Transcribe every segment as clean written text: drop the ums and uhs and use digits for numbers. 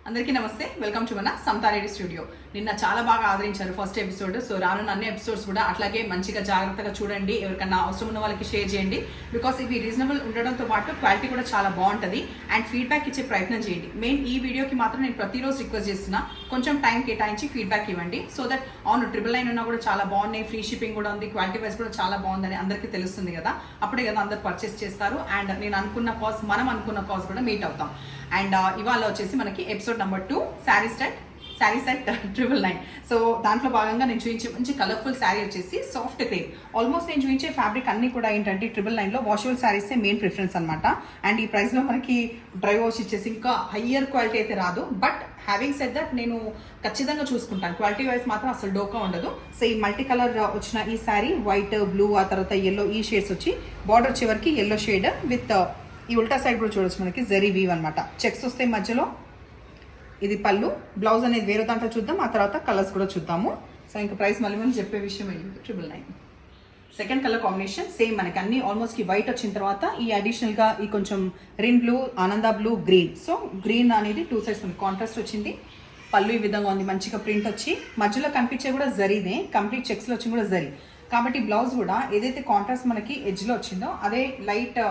అందరికీ నమస్తే, welcome to మన సమతా రెడ్డి స్టూడియో. నిన్న చాలా బాగా ఆదరించారు ఫస్ట్ ఎపిసోడ్. సో రానున్న అన్ని ఎపిసోడ్స్ కూడా అట్లాగే మంచిగా జాగ్రత్తగా చూడండి. ఎవరికన్నా అవసరం ఉన్న వాళ్ళకి షేర్ చేయండి. బికాస్ ఇవి రీజనబుల్ ఉండడంతో పాటు క్వాలిటీ కూడా చాలా బాగుంటుంది. అండ్ ఫీడ్బ్యాక్ ఇచ్చే ప్రయత్నం చేయండి. మెయిన్ ఈ వీడియోకి మాత్రం నేను ప్రతిరోజు రిక్వెస్ట్ చేస్తున్నా, కొంచెం టైం కేటాయించి ఫీడ్బ్యాక్ ఇవ్వండి. సో దట్ అవును 999 ఉన్నా కూడా చాలా బాగున్నాయి, ఫ్రీ షిప్పింగ్ కూడా ఉంది, క్వాలిటీ వైజ్ కూడా చాలా బాగుందని అందరికీ తెలుస్తుంది కదా. అప్పుడే కదా అందరు పర్చేస్ చేస్తారు. అండ్ నేను అనుకున్న కాజ్, మనం అనుకున్న కాజ్ కూడా మీట్ అవుతాం. అండ్ ఇవాళ వచ్చేసి మనకి episode number 2 sari set 999. So దాంట్లో భాగంగా నేను చూపించే మంచి కలర్ఫుల్ శారీ వచ్చేసి సాఫ్ట్ క్రేప్. ఆల్మోస్ట్ నేను చూపించే ఫ్యాబ్రిక్ అన్ని కూడా ఏంటంటే 999లో వాషబుల్ శారీసే మెయిన్ ప్రిఫరెన్స్ అనమాట. అండ్ ఈ ప్రైస్లో మనకి డ్రై వాష్ ఇచ్చేసి ఇంకా హయ్యర్ క్వాలిటీ అయితే రాదు. బట్ హ్యావింగ్ సెడ్ దట్ నేను ఖచ్చితంగా చూసుకుంటాను, క్వాలిటీ వైజ్ మాత్రం అసలు డోకా ఉండదు. సో ఈ మల్టీ కలర్ వచ్చిన ఈ శారీ వైట్, బ్లూ, ఆ తర్వాత ఎల్లో, ఈ షేడ్స్ వచ్చి బార్డర్ చివరికి ఎల్లో షేడ్ విత్ ఈ ఉల్టా సైడ్ కూడా చూడొచ్చు, మనకి జరీ వీవ్ అనమాట. చెక్స్ వస్తాయి మధ్యలో. ఇది పళ్ళు. బ్లౌజ్ అనేది వేరే దాంట్లో చూద్దాం, ఆ తర్వాత కలర్స్ కూడా చూద్దాము. సో ఇంకా ప్రైస్ మళ్ళీ చెప్పే విషయం అయ్యింది 999. సెకండ్ కలర్ కాంబినేషన్ సేమ్ మనకి అన్ని ఆల్మోస్ట్ వైట్ వచ్చిన తర్వాత ఈ అడిషనల్గా ఈ కొంచెం రిన్ బ్లూ, ఆనంద బ్లూ, గ్రీన్. సో గ్రీన్ అనేది 2 సైడ్స్ ఉంది, కాంట్రాస్ట్ వచ్చింది. పళ్ళు ఈ విధంగా ఉంది, మంచిగా ప్రింట్ వచ్చి మధ్యలో కనిపించే కూడా జరీనే, కంప్లీట్ చెక్స్లో వచ్చి కూడా జరీ. కాబట్టి బ్లౌజ్ కూడా ఏదైతే కాంట్రాస్ట్ మనకి ఎడ్జ్లో వచ్చిందో అదే లైట్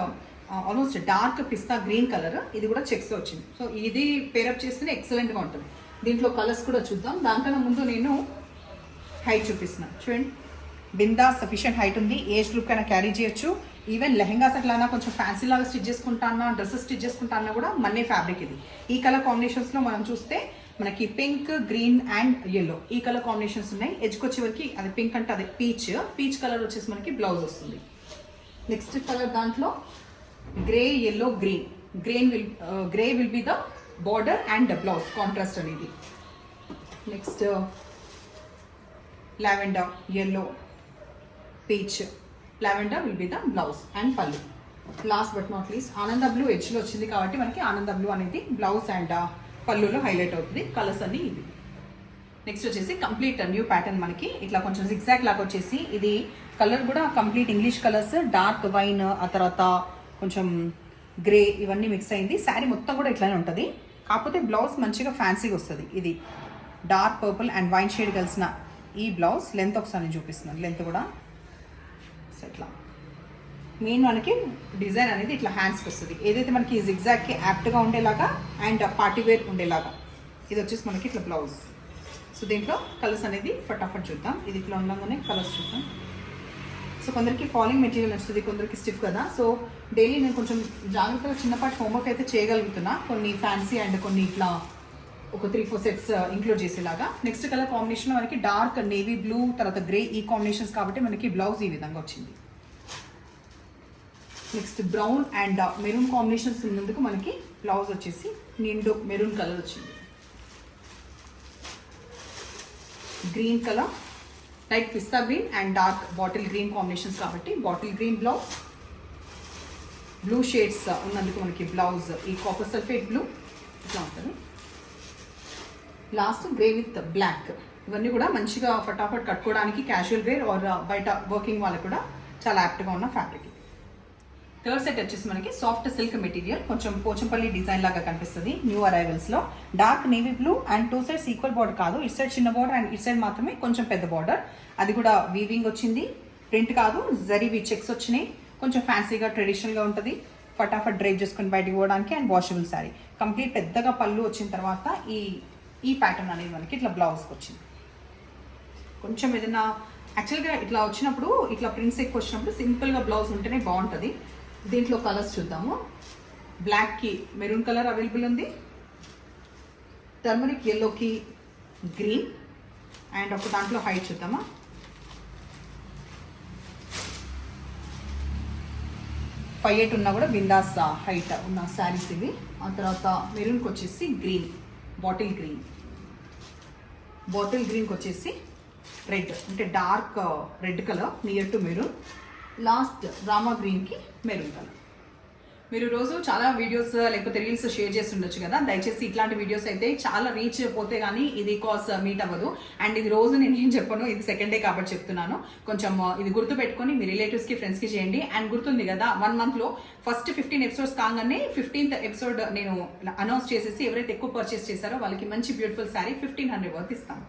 ఆల్మోస్ట్ డార్క్ పిస్తా గ్రీన్ కలర్, ఇది కూడా చెక్స్ వచ్చింది. సో ఇది పేరప్ చేస్తేనే ఎక్సలెంట్గా ఉంటుంది. దీంట్లో కలర్స్ కూడా చూద్దాం. దానికన్నా ముందు నేను హైట్ చూపిస్తున్నాను చూడండి. బిందా సఫిషియంట్ హైట్ ఉంది, ఏజ్ గ్రూప్ కైనా క్యారీ చేయొచ్చు. ఈవెన్ లెహెంగాస్ అట్లా కొంచెం ఫ్యాన్సీ లాగా స్టిచ్ చేసుకుంటా అన్నా, డ్రెస్సెస్ స్టిచ్ చేసుకుంటా అన్నా కూడా మన్నే ఫ్యాబ్రిక్ ఇది. ఈ కలర్ కాంబినేషన్స్లో మనం చూస్తే మనకి పింక్, గ్రీన్ అండ్ ఎల్లో ఈ కలర్ కాంబినేషన్స్ ఉన్నాయి. ఎడ్జ్కి వచ్చేవరకు అది పింక్ అంటే అది పీచ్ కలర్ వచ్చేసి మనకి బ్లౌజ్ వస్తుంది. నెక్స్ట్ కలర్ దాంట్లో grey, yellow, grey will be the border and blouse contrast అనేది. Next lavender, yellow, peach, lavender will be the blouse and పళ్ళు. Last but not least Ananda blue ఎడ్జ్లో వచ్చింది కాబట్టి మనకి ఆనంద బ్లూ అనేది బ్లౌజ్ అండ్ పళ్ళులో హైలైట్ అవుతుంది. కలర్స్ అన్ని ఇవి. నెక్స్ట్ వచ్చేసి కంప్లీట్ న్యూ ప్యాటర్న్, మనకి ఇట్లా కొంచెం జిగ్జాగ్ లాగా వచ్చేసి ఇది కలర్ కూడా complete English colours, dark wine, ఆ తర్వాత కొంచెం గ్రే, ఇవన్నీ మిక్స్ అయింది. శారీ మొత్తం కూడా ఇట్లానే ఉంటుంది. కాకపోతే బ్లౌజ్ మంచిగా ఫ్యాన్సీగా వస్తుంది. ఇది dark purple and wine shade కలిసిన ఈ బ్లౌజ్ లెంత్ ఒకసారి నేను చూపిస్తున్నాను. లెంత్ కూడా ఇట్లా మెయిన్ మనకి డిజైన్ అనేది ఇట్లా హ్యాండ్స్కి వస్తుంది. ఏదైతే మనకి జిగ్జాగ్కి యాప్ట్గా ఉండేలాగా అండ్ పార్టీవేర్ ఉండేలాగా ఇది వచ్చేసి మనకి ఇట్లా బ్లౌజ్. సో దీంట్లో కలర్స్ అనేది ఫటాఫట్ చూద్దాం. ఇది ఇట్లా ఉండగానే కలర్స్ చూద్దాం. సో కొందరికి ఫాలింగ్ మెటీరియల్ వస్తుంది, కొందరికి స్టిఫ్ కదా. సో డైలీ నేను కొంచెం జాగ్రత్తగా చిన్నపాటి హోంవర్క్ అయితే చేయగలుగుతున్నా, కొన్ని ఫ్యాన్సీ అండ్ కొన్ని ఇట్లా ఒక 3-4 సెట్స్ ఇంక్లూడ్ చేసేలాగా. నెక్స్ట్ కలర్ కాంబినేషన్ మనకి డార్క్ నేవీ బ్లూ, తర్వాత గ్రే, ఈ కాంబినేషన్స్ కాబట్టి మనకి బ్లౌజ్ ఈ విధంగా వచ్చింది. Next brown and maroon combinations ఉన్నందుకు మనకి బ్లౌజ్ వచ్చేసి నిండు మెరూన్ కలర్ వచ్చింది. గ్రీన్ కలర్, లైట్ పిస్తా green and dark bottle green combinations కాబట్టి bottle green blouse. Blue shades ఉన్నందుకు మనకి బ్లౌజ్ ఈ కాపర్ సల్ఫేట్ బ్లూ ఇట్లా ఉంటుంది. Last grey with black. ఇవన్నీ కూడా మంచిగా ఫటాఫట్ కట్టుకోవడానికి క్యాజువల్ వేర్ ఆర్ బయట వర్కింగ్ వాళ్ళకి కూడా చాలా యాప్ట్గా ఉన్న ఫ్యాబ్రిక్. థర్డ్ సెట్ వచ్చేసి మనకి సాఫ్ట్ సిల్క్ మెటీరియల్, కొంచెం పోచంపల్లి డిజైన్ లాగా కనిపిస్తుంది. న్యూ అరైవల్స్లో dark navy blue and 2 sides equal border కాదు, ఇటు సైడ్ చిన్న బార్డర్ అండ్ ఇటు సైడ్ మాత్రమే కొంచెం పెద్ద బార్డర్. అది కూడా వీవింగ్ వచ్చింది, ప్రింట్ కాదు, జరీ చెక్స్ వచ్చినాయి. కొంచెం ఫ్యాన్సీగా ట్రెడిషనల్గా ఉంటుంది. ఫటాఫట్ డ్రైవ్ చేసుకుని బయటకు పోవడానికి అండ్ వాషబుల్ శారీ. కంప్లీట్ పెద్దగా పళ్ళు వచ్చిన తర్వాత ఈ ప్యాటర్న్ అనేది మనకి ఇట్లా బ్లౌజ్కి వచ్చింది. కొంచెం ఏదైనా యాక్చువల్గా ఇట్లా వచ్చినప్పుడు, ఇట్లా ప్రింట్స్ ఎక్కువ వచ్చినప్పుడు సింపుల్గా బ్లౌజ్ ఉంటేనే బాగుంటుంది. దీంట్లో కలర్స్ చూద్దాము. బ్లాక్కి మెరూన్ కలర్ అవైలబుల్ ఉంది, టర్మరిక్ ఎల్లోకి గ్రీన్ అండ్ ఒక దాంట్లో హైట్ చూద్దామా. ఫైవ్ 8 ఉన్నా కూడా బిందాస్ హైట్ ఉన్న శారీస్ ఇవి. ఆ తర్వాత మెరూన్కి వచ్చేసి గ్రీన్, బాటిల్ గ్రీన్కి వచ్చేసి రెడ్, అంటే dark red colour near to maroon. Last Rama గ్రీన్కి మెరూన్ కలర్. మీరు రోజు చాలా వీడియోస్ లేకపోతే రీల్స్ షేర్ చేసి ఉండొచ్చు కదా, దయచేసి ఇట్లాంటి వీడియోస్ అయితే చాలా రీచ్ పోతే కానీ ఇది కాస్ మీట్ అవ్వదు. అండ్ ఇది రోజు నేను ఏం చెప్పను, ఇది సెకండ్ డే కాబట్టి చెప్తున్నాను. కొంచెం ఇది గుర్తు పెట్టుకొని మీ రిలేటివ్స్ కి ఫ్రెండ్స్ కి చేయండి. అండ్ గుర్తుంది కదా 1 month లో ఫస్ట్ 15 ఎపిసోడ్స్ కాగానే 15th ఎపిసోడ్ నేను అనౌన్స్ చేసేసి ఎవరైతే ఎక్కువ పర్చేస్ చేశారో వాళ్ళకి మంచి బ్యూటిఫుల్ శారీ 1500 వర్త్ ఇస్తాను.